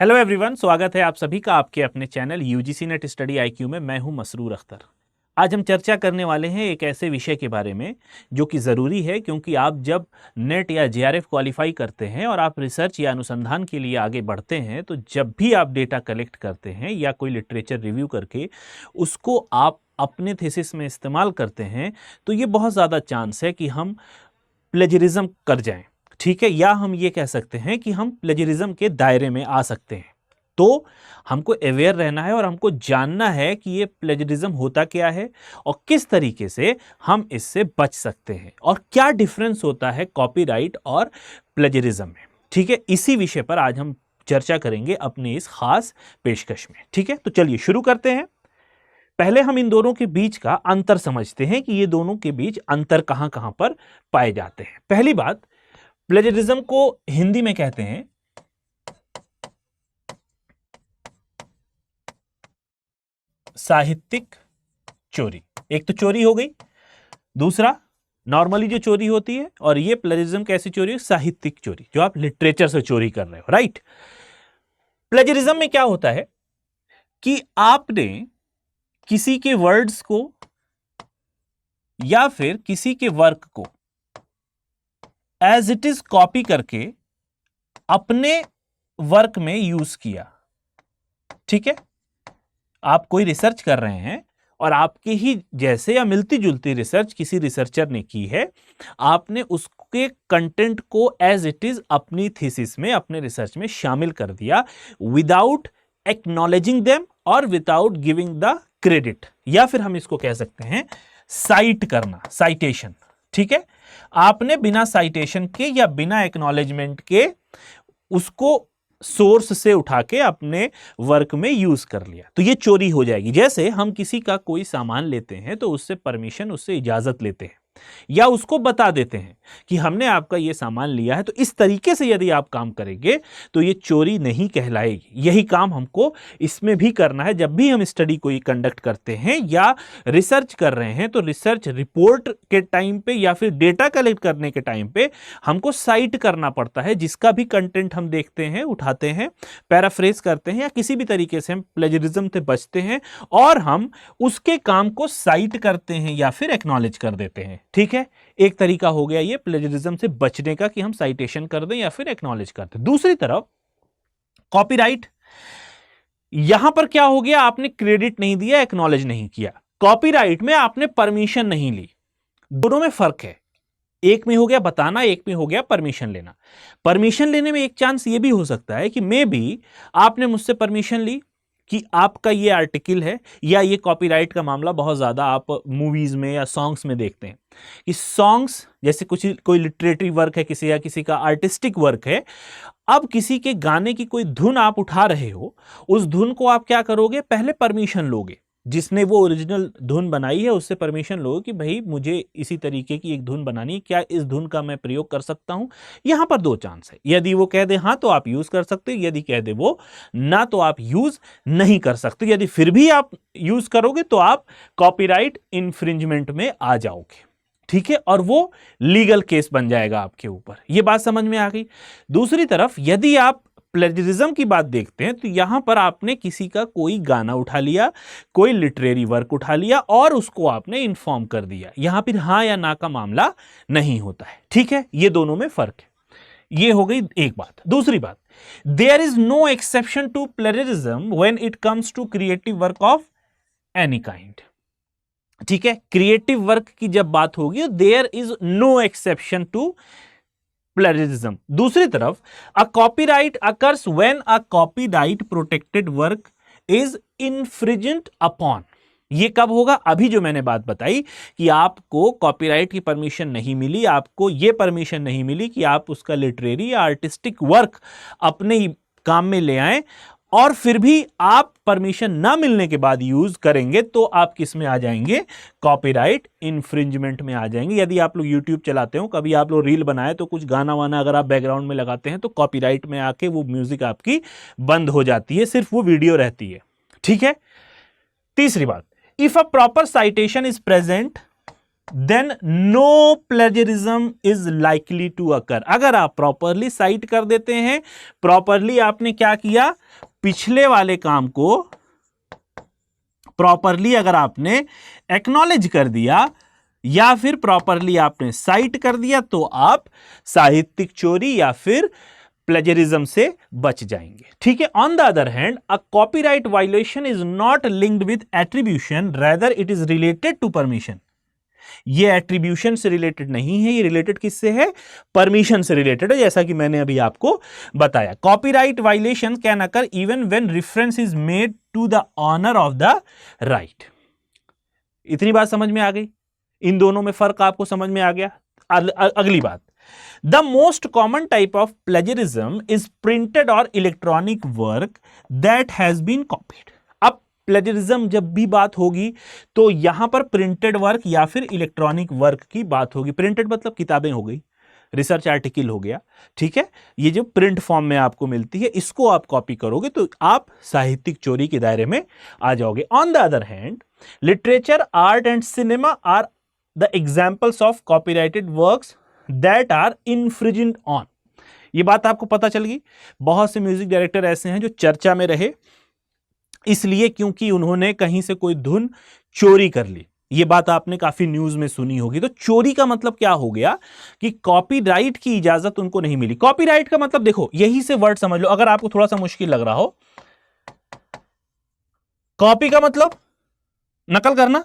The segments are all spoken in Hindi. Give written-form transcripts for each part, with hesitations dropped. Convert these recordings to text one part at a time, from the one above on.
हेलो एवरीवन, स्वागत है आप सभी का आपके अपने channel UGC net study IQ में। मैं हूं मसरूर अख्तर। आज हम चर्चा करने वाले हैं एक ऐसे विषय के बारे में जो कि ज़रूरी है, क्योंकि आप जब नेट या जेआरएफ क्वालिफाई करते हैं और आप रिसर्च या अनुसंधान के लिए आगे बढ़ते हैं, तो जब भी आप डेटा कलेक्ट करते हैं या कोई लिटरेचर रिव्यू करके उसको आप अपने थीसिस में इस्तेमाल करते हैं, तो ये बहुत ज़्यादा चांस है कि हम प्लेजरिज्म कर जाएं। ठीक है, या हम ये कह सकते हैं कि हम प्लेजरिज्म के दायरे में आ सकते हैं। तो हमको अवेयर रहना है और हमको जानना है कि ये प्लेजरिज्म होता क्या है और किस तरीके से हम इससे बच सकते हैं और क्या डिफरेंस होता है कॉपीराइट और प्लेजरिज्म में। ठीक है, इसी विषय पर आज हम चर्चा करेंगे अपने इस खास पेशकश में। ठीक है, तो चलिए शुरू करते हैं। पहले हम इन दोनों के बीच का अंतर समझते हैं कि ये दोनों के बीच अंतर कहां कहां पर पाए जाते हैं। पहली बात, प्लेजरिज्म को हिंदी में कहते हैं साहित्यिक चोरी। एक तो चोरी हो गई, दूसरा नॉर्मली जो चोरी होती है, और ये प्लेजरिज्म कैसी चोरी है? साहित्यिक चोरी, जो आप लिटरेचर से चोरी कर रहे हो। राइट। प्लेजरिज्म में क्या होता है कि आपने किसी के वर्ड्स को या फिर किसी के वर्क को एज इट इज कॉपी करके अपने वर्क में यूज किया। ठीक है, आप कोई रिसर्च कर रहे हैं और आपके ही जैसे या मिलती जुलती रिसर्च किसी रिसर्चर ने की है, आपने उसके कंटेंट को एज इट इज अपनी थीसिस में, अपने रिसर्च में शामिल कर दिया विदाउट एक्नॉलेजिंग देम और विदाउट गिविंग द क्रेडिट, या फिर हम इसको कह सकते हैं साइट करना, साइटेशन। ठीक है, आपने बिना साइटेशन के या बिना एक्नॉलेजमेंट के उसको सोर्स से उठा के अपने वर्क में यूज कर लिया, तो ये चोरी हो जाएगी। जैसे हम किसी का कोई सामान लेते हैं तो उससे परमिशन, उससे इजाजत लेते हैं या उसको बता देते हैं कि हमने आपका ये सामान लिया है, तो इस तरीके से यदि आप काम करेंगे तो ये चोरी नहीं कहलाएगी। यही काम हमको इसमें भी करना है। जब भी हम स्टडी कोई कंडक्ट करते हैं या रिसर्च कर रहे हैं, तो रिसर्च रिपोर्ट के टाइम पे या फिर डेटा कलेक्ट करने के टाइम पे हमको साइट करना पड़ता है। जिसका भी कंटेंट हम देखते हैं, उठाते हैं, पैराफ्रेज करते हैं या किसी भी तरीके से हम प्लेजरिज्म से बचते हैं और हम उसके काम को साइट करते हैं या फिर एक्नॉलेज कर देते हैं। ठीक है, एक तरीका हो गया ये प्लेजरिज्म से बचने का कि हम साइटेशन कर दें या फिर एक्नॉलेज कर दें। दूसरी तरफ कॉपीराइट, यहां पर क्या हो गया? आपने क्रेडिट नहीं दिया, एक्नॉलेज नहीं किया। कॉपीराइट में आपने परमिशन नहीं ली। दोनों में फर्क है। एक में हो गया बताना, एक में हो गया परमिशन लेना। परमिशन लेने में एक चांस ये भी हो सकता है कि मे बी आपने मुझसे परमिशन ली कि आपका ये आर्टिकल है, या ये कॉपीराइट का मामला बहुत ज्यादा आप मूवीज में या सॉन्ग्स में देखते हैं कि सॉन्ग्स जैसे कुछ कोई लिटरेटरी वर्क है किसी, या किसी का आर्टिस्टिक वर्क है। अब किसी के गाने की कोई धुन आप उठा रहे हो, उस धुन को आप क्या करोगे? पहले परमिशन लोगे, जिसने वो ओरिजिनल धुन बनाई है उससे परमिशन लो कि भाई मुझे इसी तरीके की एक धुन बनानी है, क्या इस धुन का मैं प्रयोग कर सकता हूं? यहां पर दो चांस है। यदि वो कह दे हाँ तो आप यूज कर सकते हो, यदि कह दे वो ना तो आप यूज नहीं कर सकते। यदि फिर भी आप यूज करोगे तो आप कॉपीराइट इंफ्रिंजमेंट में आ जाओगे। ठीक है, और वो लीगल केस बन जाएगा आपके ऊपर। ये बात समझ में आ गई। दूसरी तरफ यदि आप प्लेजरिज्म की बात देखते हैं, तो यहां पर आपने किसी का कोई गाना उठा लिया, कोई लिटरेरी वर्क उठा लिया और उसको आपने इन्फॉर्म कर दिया। यहां पर हाँ या ना का मामला नहीं होता है। ठीक है, ये दोनों में फर्क है। ये हो गई एक बात। दूसरी बात, there is no exception to plagiarism when it comes to creative work of any kind. ठीक है, क्रिएटिव वर्क की जब बात होगी, there is no exception to plagiarism. दूसरी तरफ, a copyright occurs when a copyright protected work is infringed upon. ये कब होगा? अभी जो मैंने बात बताई कि आपको कॉपीराइट की परमिशन नहीं मिली, आपको ये परमिशन नहीं मिली कि आप उसका लिटरेरी या आर्टिस्टिक वर्क अपने ही काम में ले आएं, और फिर भी आप परमिशन ना मिलने के बाद यूज करेंगे, तो आप किस में आ जाएंगे? कॉपीराइट इन्फ्रिंजमेंट में आ जाएंगे। यदि आप लोग यूट्यूब चलाते हो, कभी आप लोग रील बनाए तो कुछ गाना वाना अगर आप बैकग्राउंड में लगाते हैं तो कॉपीराइट में आके वो म्यूजिक आपकी बंद हो जाती है, सिर्फ वो वीडियो रहती है। ठीक है। तीसरी बात, if a proper citation is present then no plagiarism is likely to occur. अगर आप प्रॉपरली साइट कर देते हैं, प्रॉपरली आपने क्या किया, पिछले वाले काम को प्रॉपरली अगर आपने एक्नॉलेज कर दिया या फिर प्रॉपरली आपने साइट कर दिया, तो आप साहित्यिक चोरी या फिर प्लेजरिज्म से बच जाएंगे। ठीक है। On the other hand, a copyright violation is not linked with attribution, rather it is related to permission. ये एट्रीब्यूशन से रिलेटेड नहीं है, ये रिलेटेड किससे है, परमिशन से रिलेटेड है, जैसा कि मैंने अभी आपको बताया। Copyright violation can occur even when reference is made to the owner of the right. इतनी बात समझ में आ गई, इन दोनों में फर्क आपको समझ में आ गया। अगली बात, the most common type of plagiarism is printed और electronic work that has been copied. अब प्लेजरिज्म जब भी बात होगी तो यहां पर प्रिंटेड वर्क या फिर इलेक्ट्रॉनिक वर्क की बात होगी। प्रिंटेड मतलब किताबें हो गई, रिसर्च आर्टिकल हो गया, ठीक है, ये जो प्रिंट फॉर्म में आपको मिलती है, इसको आप कॉपी करोगे तो आप साहित्यिक चोरी के दायरे में आ जाओगे। On the other hand, literature, art and cinema are the examples of copyrighted works that are infringed on. ये बात आपको पता चल गई। बहुत से म्यूजिक डायरेक्टर ऐसे हैं जो चर्चा में रहे इसलिए क्योंकि उन्होंने कहीं से कोई धुन चोरी कर ली। ये बात आपने काफी न्यूज में सुनी होगी। तो चोरी का मतलब क्या हो गया कि कॉपीराइट की इजाजत उनको नहीं मिली। कॉपीराइट का मतलब देखो, यही से वर्ड समझ लो, अगर आपको थोड़ा सा मुश्किल लग रहा हो। कॉपी का मतलब नकल करना,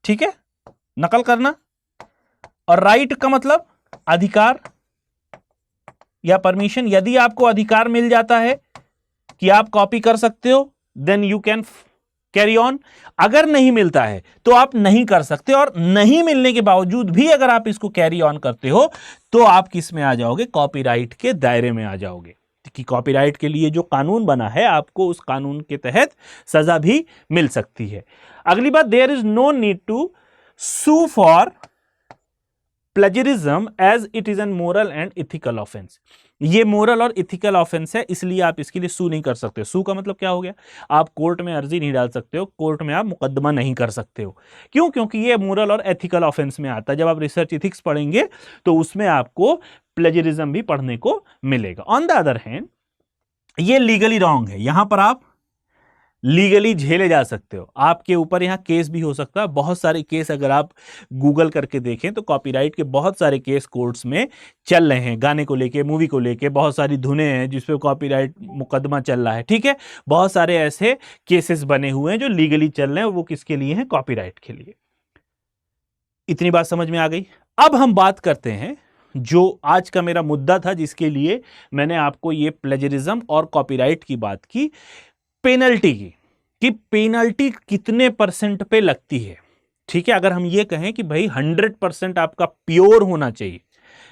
ठीक है, नकल करना, और राइट का मतलब अधिकार या परमिशन। यदि आपको अधिकार मिल जाता है कि आप कॉपी कर सकते हो, then you can carry on. अगर नहीं मिलता है तो आप नहीं कर सकते, और नहीं मिलने के बावजूद भी अगर आप इसको कैरी ऑन करते हो तो आप किस में आ जाओगे, कॉपीराइट के दायरे में आ जाओगे। कि कॉपीराइट के लिए जो कानून बना है, आपको उस कानून के तहत सजा भी मिल सकती है। अगली बात, there is no need to sue for plagiarism as it is an moral and ethical offence. ये मोरल और इथिकल ऑफेंस है, इसलिए आप इसके लिए सू नहीं कर सकते। सू का मतलब क्या हो गया, आप कोर्ट में अर्जी नहीं डाल सकते हो, कोर्ट में आप मुकदमा नहीं कर सकते हो। क्यों? क्योंकि ये मोरल और एथिकल ऑफेंस में आता है। जब आप रिसर्च इथिक्स पढ़ेंगे तो उसमें आपको प्लेजरिज्म भी पढ़ने को मिलेगा। ऑन द अदर हैंड, ये लीगली रॉन्ग है, यहां पर आप लीगली झेले जा सकते हो, आपके ऊपर यहां केस भी हो सकता है। बहुत सारे केस अगर आप गूगल करके देखें तो कॉपीराइट के बहुत सारे केस कोर्ट्स में चल रहे हैं। गाने को लेके, मूवी को लेके बहुत सारी धुनें हैं जिसपे कॉपीराइट मुकदमा चल रहा है, ठीक है। बहुत सारे ऐसे केसेस बने हुए हैं जो लीगली चल रहे हैं, वो किसके लिए हैं, कॉपीराइट के लिए। इतनी बात समझ में आ गई। अब हम बात करते हैं जो आज का मेरा मुद्दा था, जिसके लिए मैंने आपको ये प्लेजरिज्म और कॉपीराइट की बात की, पेनल्टी की, कि पेनल्टी कितने परसेंट पे लगती है। ठीक है, अगर हम ये कहें कि भाई 100% आपका प्योर होना चाहिए,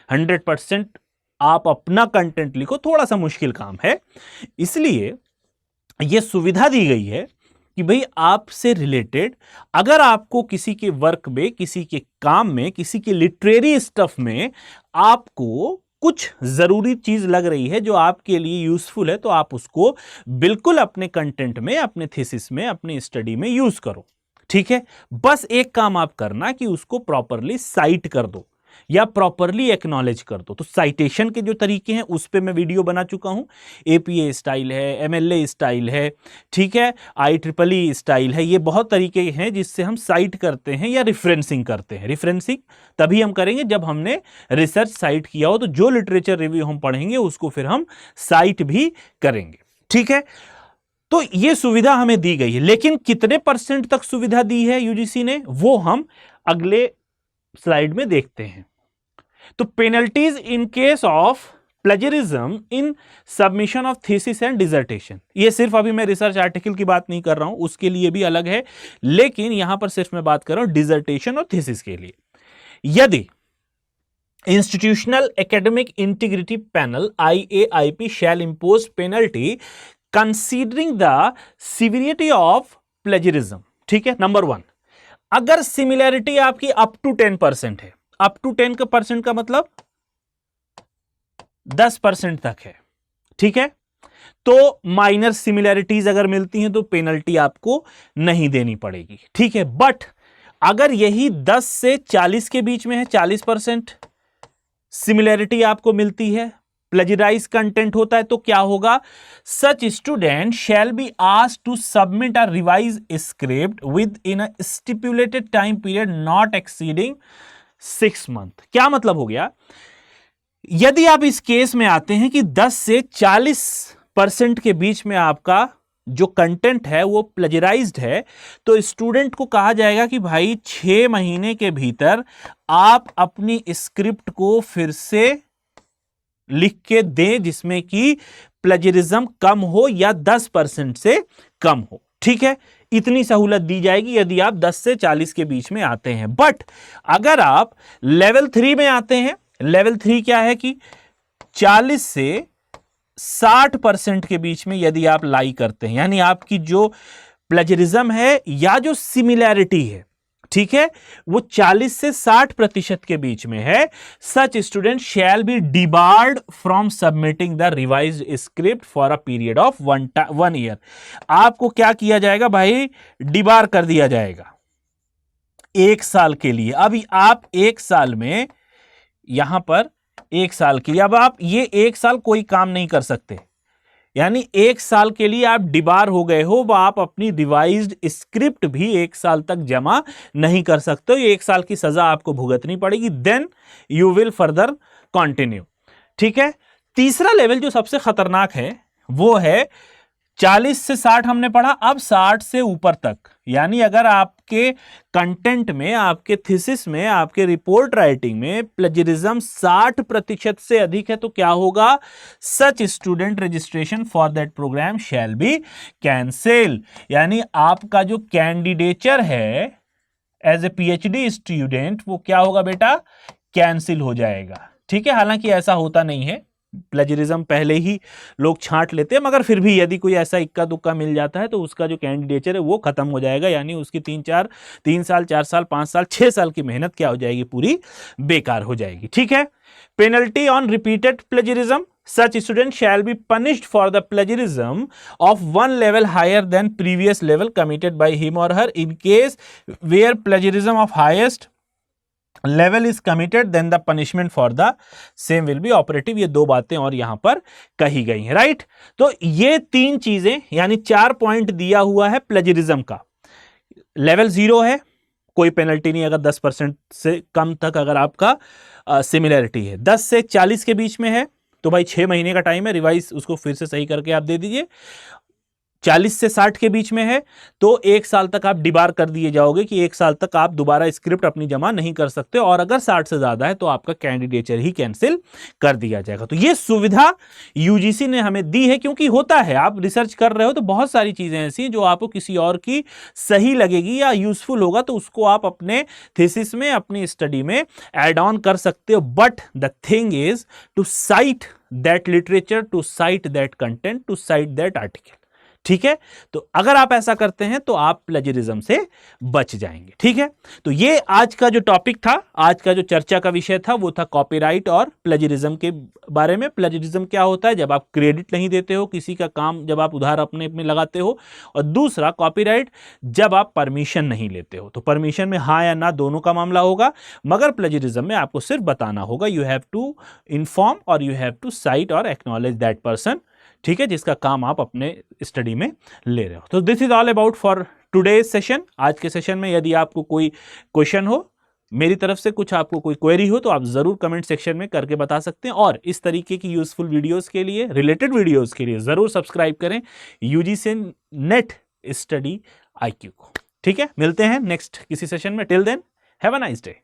100% आप अपना कंटेंट लिखो, थोड़ा सा मुश्किल काम है। इसलिए यह सुविधा दी गई है कि भाई आपसे रिलेटेड अगर आपको किसी के वर्क में, किसी के काम में, किसी के लिटरेरी स्टफ में आपको कुछ जरूरी चीज लग रही है जो आपके लिए यूजफुल है, तो आप उसको बिल्कुल अपने कंटेंट में, अपने थीसिस में, अपनी स्टडी में यूज करो। ठीक है, बस एक काम आप करना कि उसको प्रॉपरली साइट कर दो या प्रॉपरली एक्नॉलेज कर दो। तो साइटेशन के जो तरीके हैं उस पे मैं वीडियो बना चुका हूं। एपीए स्टाइल है, एमएलए स्टाइल है, ठीक है, IEEE स्टाइल है। ये बहुत तरीके हैं जिससे हम साइट करते हैं या रिफरेंसिंग करते हैं। रिफरेंसिंग तभी हम करेंगे जब हमने रिसर्च साइट किया हो, तो जो लिटरेचर रिव्यू हम पढ़ेंगे उसको फिर हम साइट भी करेंगे। ठीक है, तो ये सुविधा हमें दी गई है, लेकिन कितने % तक सुविधा दी है यूजीसी ने, वो हम अगले स्लाइड में देखते हैं। तो penalties in case of plagiarism in submission of thesis and dissertation, ये सिर्फ अभी मैं रिसर्च आर्टिकल की बात नहीं कर रहा हूं, उसके लिए भी अलग है, लेकिन यहां पर सिर्फ मैं बात कर रहा हूं डिसर्टेशन और थीसिस के लिए। यदि institutional academic integrity panel IAIP shall impose penalty considering the severity of plagiarism. ठीक है, नंबर 1, अगर सिमिलैरिटी आपकी अप टू 10% है, अप टू 10% का मतलब 10% तक है, ठीक है, तो माइनर सिमिलैरिटीज अगर मिलती हैं तो पेनल्टी आपको नहीं देनी पड़ेगी। ठीक है, बट अगर यही 10 से 40 के बीच में है, 40% सिमिलैरिटी आपको मिलती है, प्लेजराइज कंटेंट होता है, तो क्या होगा? Such student shall be asked to submit a revise script within a stipulated time period not exceeding 6 month. क्या मतलब हो गया? यदि आप इस केस में आते हैं कि 10 से 40% के बीच में आपका जो कंटेंट है वो प्लेजराइज्ड है, तो स्टूडेंट को कहा जाएगा कि भाई 6 महीने के भीतर आप अपनी स्क्रिप्ट को फिर से लिख के दें जिसमें कि प्लेजरिज्म कम हो या 10% से कम हो। ठीक है, इतनी सहूलत दी जाएगी यदि आप 10 से 40 के बीच में आते हैं। बट अगर आप लेवल 3 में आते हैं, लेवल 3 क्या है कि 40 से 60% के बीच में यदि आप लाई करते हैं, यानी आपकी जो प्लेजरिज्म है या जो सिमिलैरिटी है, ठीक है, वो 40 से 60% के बीच में है, सच student shall B debarred from submitting the revised script for a period of 1 year. आपको क्या किया जाएगा भाई? डिबार कर दिया जाएगा 1 साल के लिए। अभी आप 1 साल में, यहां पर 1 साल के लिए, अब आप ये 1 साल कोई काम नहीं कर सकते, यानी 1 साल के लिए आप डिबार हो गए हो, आप अपनी रिवाइज्ड स्क्रिप्ट भी 1 साल तक जमा नहीं कर सकते हो। 1 साल की सजा आपको भुगतनी पड़ेगी, then you will further continue. ठीक है, तीसरा लेवल जो सबसे खतरनाक है वो है 40 से 60 हमने पढ़ा, अब 60 से ऊपर तक, यानी अगर आपके कंटेंट में, आपके थीसिस में, आपके रिपोर्ट राइटिंग में प्लेजरिज्म 60% से अधिक है, तो क्या होगा? Such student registration for that programme shall be cancel, यानी आपका जो कैंडिडेचर है एज ए पीएचडी स्टूडेंट वो क्या होगा बेटा? कैंसिल हो जाएगा। ठीक है, हालांकि ऐसा होता नहीं है, प्लेजरिज्म पहले ही लोग छांट लेते हैं, मगर फिर भी यदि कोई ऐसा इक्का दुक्का मिल जाता है तो उसका जो कैंडिडेचर है वो खत्म हो जाएगा, यानी उसकी 3 साल 4 साल 5 साल 6 साल की मेहनत क्या हो जाएगी? पूरी बेकार हो जाएगी। ठीक है, penalty on repeated plagiarism, such student shall be punished for the plagiarism of 1 level higher than previous level committed by him or her in case where plagiarism of highest level is committed then the punishment for the same will be operative. ये 2 बातें और यहां पर कही गई हैं, राइट। तो ये 3 चीजें, यानी 4 पॉइंट दिया हुआ है प्लेजरिज्म का। लेवल 0 है, कोई पेनल्टी नहीं अगर 10% से कम तक अगर आपका सिमिलैरिटी है। 10 से 40 के बीच में है तो भाई 6 महीने का टाइम है, रिवाइज उसको फिर से सही करके आप दे दीजिए। 40 से 60 के बीच में है तो 1 साल तक आप डिबार कर दिए जाओगे कि 1 साल तक आप दोबारा स्क्रिप्ट अपनी जमा नहीं कर सकते, और अगर 60 से ज्यादा है तो आपका कैंडिडेचर ही कैंसिल कर दिया जाएगा। तो ये सुविधा यूजीसी ने हमें दी है, क्योंकि होता है आप रिसर्च कर रहे हो तो बहुत सारी चीजें ऐसी जो आपको किसी और की सही लगेगी या यूजफुल होगा, तो उसको आप अपने थीसिस में, अपनी स्टडी में एड ऑन कर सकते हो। But the thing is to cite that literature, to cite that content, to cite that article. ठीक है, तो अगर आप ऐसा करते हैं तो आप प्लेजरिज्म से बच जाएंगे। ठीक है, तो ये आज का जो टॉपिक था, आज का जो चर्चा का विषय था वो था कॉपीराइट और प्लेजरिज्म के बारे में। प्लेजरिज्म क्या होता है? जब आप क्रेडिट नहीं देते हो किसी का काम, जब आप उधार अपने में लगाते हो। और दूसरा कॉपीराइट जब आप परमिशन नहीं लेते हो। तो परमिशन में हाँ या ना दोनों का मामला होगा, मगर प्लेजरिज्म में आपको सिर्फ बताना होगा, यू हैव टू इन्फॉर्म और यू हैव टू साइट और एक्नॉलेज दैट पर्सन, ठीक है, जिसका काम आप अपने स्टडी में ले रहे हो। तो this is all about for today's session. आज के सेशन में यदि आपको कोई क्वेश्चन हो, मेरी तरफ से कुछ आपको कोई क्वेरी हो, तो आप जरूर कमेंट सेक्शन में करके बता सकते हैं। और इस तरीके की यूजफुल वीडियोस के लिए, रिलेटेड वीडियोस के लिए जरूर सब्सक्राइब करें यूजीसी नेट स्टडी IQ को। ठीक है, मिलते हैं नेक्स्ट किसी सेशन में। Till then have a nice day.